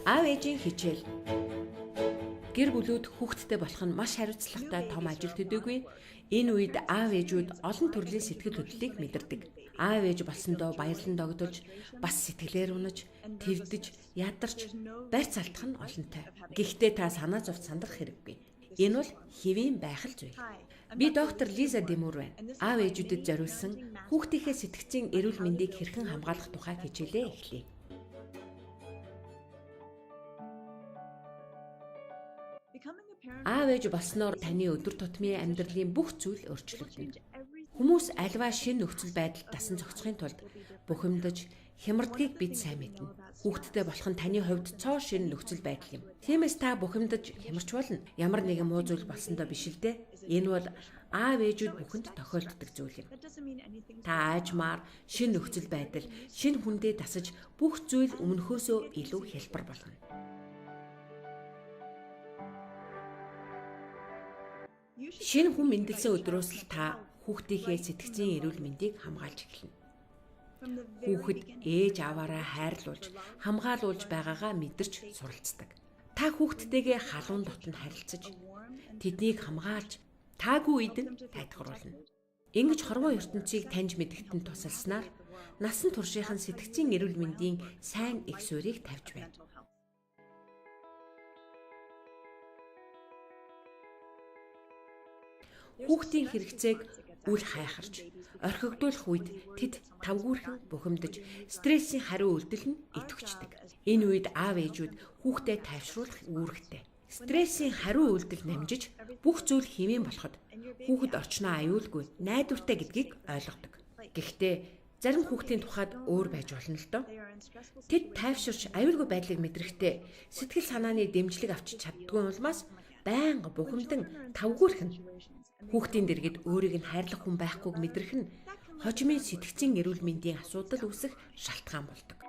Аав ээжийн хичээл. Гэр бүлүүд хүүхдтэй болох нь маш хариуцлагатай том ажил төдийгүй энэ үед аав ээжүүд олон төрлийн сэтгэл хөдлөлийг мэдэрдэг. Аав ээж болсондоо баярлан догдолж, бас сэтгэлээр унаж, твдэж, ядарч, барьц алдах нь олонтой. Гэхдээ та санаа зовж сандрах хэрэггүй. Энэ бол хэвийн байх л зүйл. Би доктор Лиза Демур байна. Аав ээжүүдэд зориулсан хүүхдийнхээ сэтгцийн эрүүл мэндийг хэрхэн хамгаалах тухай хичээлээ эхлэе. Аав ээж болсноор таны өдөр тутмын амьдралын бүх зүйл өөрчлөгдөнө. Хүмүүс альва шинэ нөхцөл байдалд дасан зохицохын тулд бухимдаж, хямрдгийг бид сайн мэднэ. Хүүхдтэй болох нь таны хувьд цоо шинэ нөхцөл байдал юм. Тиймээс та бухимдаж, хямарч болно. Ямар нэгэн муу зүйл болсондоо биш л дээ. Энэ бол аав ээжүүд бүхэнд тохиолддог зүйл юм. Та аажмаар шинэ нөхцөл байдал, шинэ хүндээ дасаж бүх зүйл өмнөхөөсөө илүү хялбар болно. Шинэ хүн мэндэлсэн өдрөөс л та хүүхдийнхээ сэтгцийн эрүүл мэндийг хамгаалж эхэлнэ. Хүүхэд ээж аваараа хайрлуулж, хамгаалуулж байгаагаа мэдэрч суралцдаг. Та хүүхдтэйгээ халуун дотн харилцаж, тэднийг хамгаалж, таагүй үед нь тайтгаруулна. Ингэж хорвоо ертөнцийг таньж мэдгэхтэн тусалснаар насан туршийнхан сэтгцийн эрүүл мэндийн сайн их суурийг тавьж байна. Хүүхдийн хэрэгцээг үл хайхарч, орхигдуулах үед тэд тавгүйрхэн бухимдаж, стрессийн хариу үйлдэл нь идэвхждэг. Энэ үед аав ээжүүд хүүхдэд тайвшруулах үүрэгтэй. Стрессийн хариу үйлдэл намжиж, бүх зүйл хэмээн болоход хүүхэд орчноо аюулгүй, найдвартай гэдгийг ойлгодог. Гэхдээ зарим хүүхдийн тухайд өөр байж болно л доо. Тэд тайвширч аюулгүй байдлыг мэдрэхдээ сэтгэл санааны дэмжлэг авч чаддгүй улмаас байнга бухимдан тавгүйрхэн хүүхдийн дэргэд өөрийг нь хайрлах хүн байхгүйг мэдрэх нь хожимын сэтгцийн эрүүл мэндийн асуудал үүсэх шалтгаан болдог.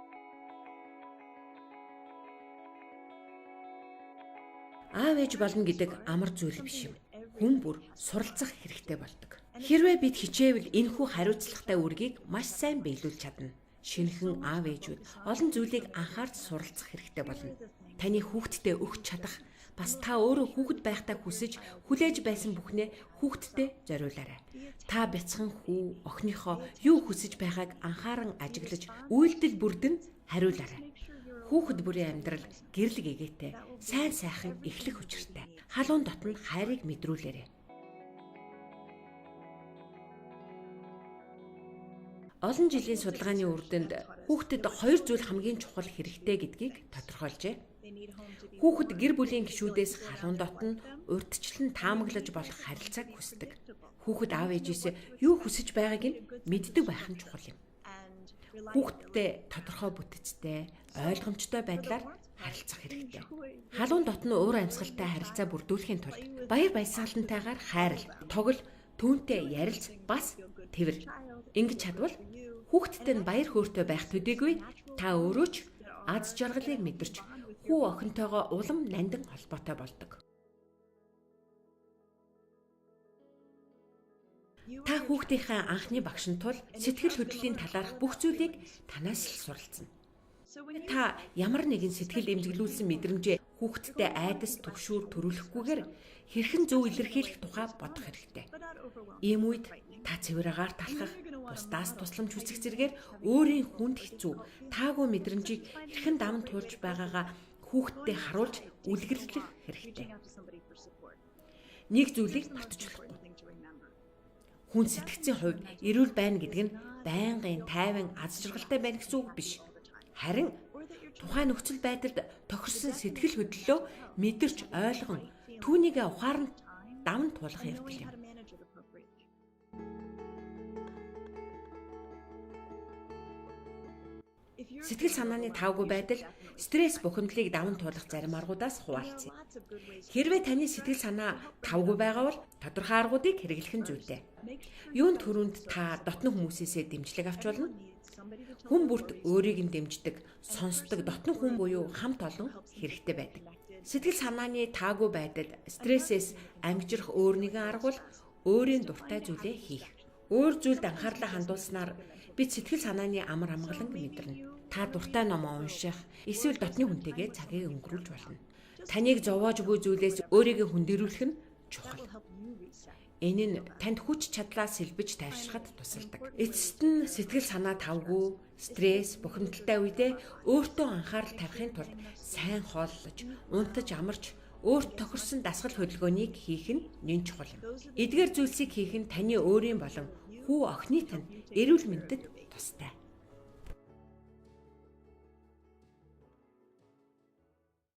Аав ээж болно гэдэг амар зүйл биш юм. Хүн бүр суралцах хэрэгтэй болдог. Хэрвээ бид хичээвэл энэхүү хариуцлагатай үүргийг маш сайн биелүүлж чадна. Шинэхэн аав ээжүүд олон зүйлийг анхаарч суралцах хэрэгтэй болно. Таны хүүхдтэй өгч чадах, бас та өөрөө хүүхэд байхдаа хүсэж хүлээж байсан бүхнээ хүүхдтэй зориулаарай. Та бяцхан хүү, охиныхоо юу хүсэж байгааг анхааран ажиглаж, үйлдэл бүрдэн хариулаарай. Хүүхэд бүрийн амьдрал гэрэл гэгээтэй, сайн сайхан эхлэх учиртай. Халуун дотн хайрыг мэдрүүлээрэй. Олон жилийн судалгааны үр дүнд хүүхдэд хоёр зүйл хамгийн чухал хэрэгтэй гэдгийг тодорхойлжээ. Хүүхэд гэр бүлийн гишүүдээс халуун дотн урьдчилан таамаглаж болох харилцааг хүсдэг. Хүүхэд аав ээжээс юу хүсэж байгааг нь мэддэг байх нь чухал юм. Хүүхэдтэй тодорхой бүтэцтэй, ойлгомжтой байдлаар харилцах хэрэгтэй. Халуун дотн уур амьсгалтай харилцаа бүрдүүлэхийн тулд баяр баясгалантайгаар хайрл, тоглол, түүнтэй ярилц, бас тэвэр. Ингэж чадвал хүүхэдтэй нь баяр хөөртэй байх төдийгүй та өөрөө ч аз жаргалыг мэдэрч хүү охинтойгоо улам нандин холбоотой болдог. Та хүүхдийнхээ анхны багш нь тул сэтгэл хөдлөлийн талаарх бүх зүйлийг танаас л суралцна. Та ямар нэгэн сэтгэл эмзэглүүлсэн мэдрэмжээ хүүхдтэй айдас түгшүүр төрүүлэхгүйгээр хэрхэн зөв илэрхийлэх тухай бодох хэрэгтэй. Ийм үед та цэвэр агаар талхах, бусдаас тусламж хүсэх зэргээр өөрийн хүнд хэцүү, таагүй мэдрэмжийг хэрхэн даван туулж байгаагаа хүүхдтэй харуулж үлгэрлэх хэрэгтэй. Нэг зүйлийг мартчихлахгүй. Хүн сэтгцийн хувьд эрүүл байна гэдэг нь байнгын тайван аз жаргалтай байна гэсэн үг биш. Харин тухайн нөхцөл байдалд тохирсон сэтгэл хөдлөлөө мэдэрч ойлгон түүнийгээ ухаан даван туулах явдал юм. Сэтгэл санааны тавгүй байдал стресс бухимдлыг даван туулах зарим аргуудаас хуваалцъя. Хэрвээ таны сэтгэл санаа тавгүй байгаа бол тодорхой аргуудыг хэрэглэх нь зүйтэй. Юунд төрөнд та дотны хүмүүсээсээ дэмжлэг авч болно. Хүн бүрт өөрийг нь дэмждэг, сонсдог дотны хүн буюу хамт олон хэрэгтэй байдаг. Сэтгэл санааны таагүй байдал стрессээс ангижрах өөр нэгэн арга бол өөрийн дуртай зүйлээ хийх. Өөр зүйлд анхаарлаа хандуулснаар бид сэтгэл санааны амар амгаланг мэдэрнэ. та дуртай номоо унших, эсвэл дотны хүнтэйгээ цагийг өнгөрүүлж болно. Таныг зовоож буй зүйлээс өөрийгөө хүндэрүүлэх нь чухал. Энэ нь танд хүч чадлаа сэлбэж тайвшрахад тусалдаг. Эцэст нь сэтгэл санаа тавгүй, стресс, бухимдалтай үедээ өөртөө анхаарал тавихын тулд сайн хооллож, унтаж амарч, өөрт тохирсон дасгал хөдөлгөөнийг хийх нь нэн чухал юм. Эдгээр зүйлсийг хийх нь таны өөрийн болон хүү охины тань эрүүл мэндэд тустай.